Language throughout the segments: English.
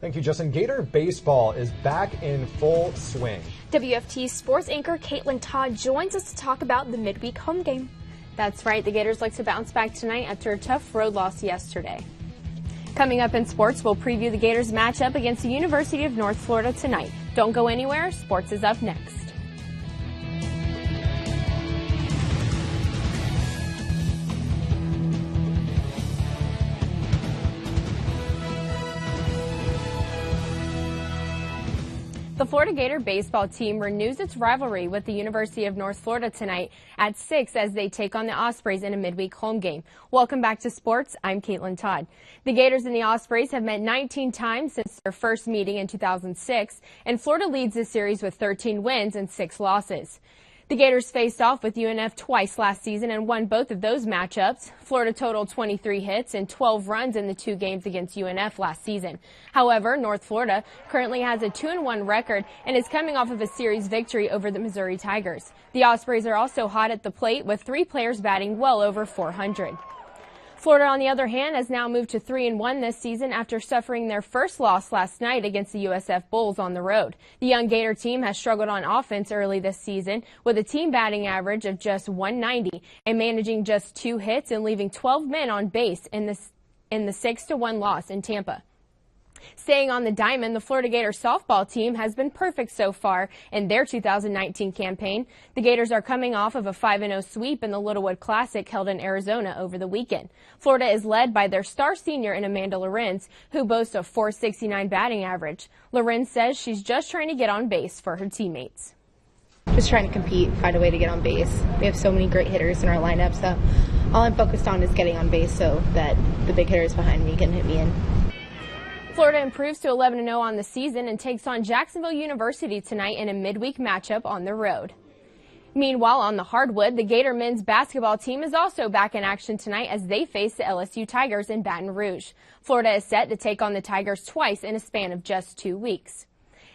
Thank you, Justin. Gator baseball is back in full swing. WFT sports anchor Todd joins us to talk about the midweek home game. That's right. The Gators look to bounce back tonight after a tough road loss yesterday. Coming up in sports, we'll preview the Gators matchup against the University of North Florida tonight. Don't go anywhere. Sports is up next. The Florida Gator baseball team renews its rivalry with the University of North Florida tonight at 6 as they take on the Ospreys in a midweek home game. Welcome back to sports. I'm Todd. The Gators and the Ospreys have met 19 times since their first meeting in 2006, and Florida leads the series with 13 wins and 6 losses. The Gators faced off with UNF twice last season and won both of those matchups. Florida totaled 23 hits and 12 runs in the 2 games against UNF last season. However, North Florida currently has a 2-1 record and is coming off of a series victory over the Missouri Tigers. The Ospreys are also hot at the plate with 3 players batting well over .400. Florida, on the other hand, has now moved to 3-1 this season after suffering their first loss last night against the USF Bulls on the road. The young Gator team has struggled on offense early this season with a team batting average of just .190 and managing just 2 hits and leaving 12 men on base in the 6-1 loss in Tampa. Staying on the diamond, the Florida Gator softball team has been perfect so far in their 2019 campaign. The Gators are coming off of a 5-0 sweep in the Littlewood Classic held in Arizona over the weekend. Florida is led by their star senior in Amanda Lorenz, who boasts a .469 batting average. Lorenz says she's just trying to get on base for her teammates. Just trying to compete, find a way to get on base. We have so many great hitters in our lineup, so all I'm focused on is getting on base so that the big hitters behind me can hit me in. Florida improves to 11-0 on the season and takes on Jacksonville University tonight in a midweek matchup on the road. Meanwhile, on the hardwood, the Gator men's basketball team is also back in action tonight as they face the LSU Tigers in Baton Rouge. Florida is set to take on the Tigers twice in a span of just 2 weeks.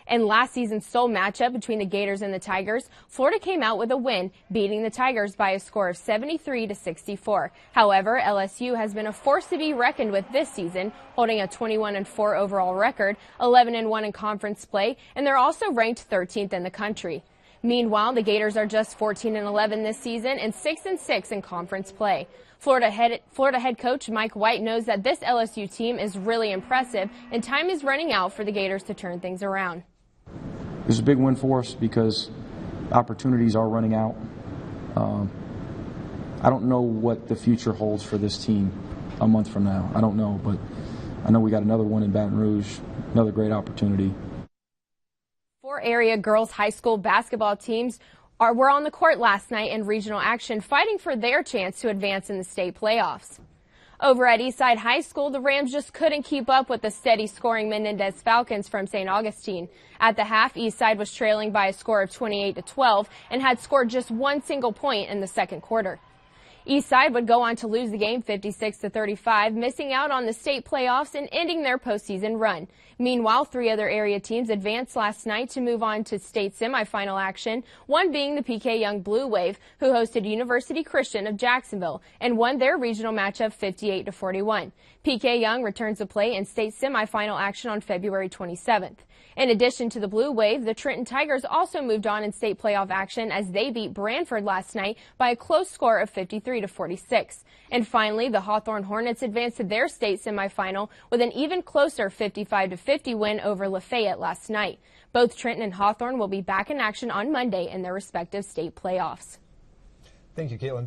In last season's sole matchup between the Gators and the Tigers, Florida came out with a win, beating the Tigers by a score of 73-64. However, LSU has been a force to be reckoned with this season, holding a 21-4 overall record, 11-1 in conference play, and they're also ranked 13th in the country. Meanwhile, the Gators are just 14-11 this season and 6-6 in conference play. Florida head coach Mike White knows that this LSU team is really impressive, and time is running out for the Gators to turn things around. It's a big win for us because opportunities are running out. I don't know what the future holds for this team a month from now. I don't know, but I know we got another one in Baton Rouge, another great opportunity. 4 area girls high school basketball teams were on the court last night in regional action, fighting for their chance to advance in the state playoffs. Over at Eastside High School, the Rams just couldn't keep up with the steady scoring Menendez Falcons from St. Augustine. At the half, Eastside was trailing by a score of 28-12 and had scored just 1 single point in the second quarter. Eastside would go on to lose the game 56-35, missing out on the state playoffs and ending their postseason run. Meanwhile, 3 other area teams advanced last night to move on to state semifinal action, one being the PK Young Blue Wave, who hosted University Christian of Jacksonville and won their regional matchup 58-41. PK Young returns to play in state semifinal action on February 27th. In addition to the Blue Wave, the Trenton Tigers also moved on in state playoff action as they beat Branford last night by a close score of 53-46. And finally, the Hawthorne Hornets advanced to their state semifinal with an even closer 55-50 win over Lafayette last night. Both Trenton and Hawthorne will be back in action on Monday in their respective state playoffs. Thank you, Caitlin.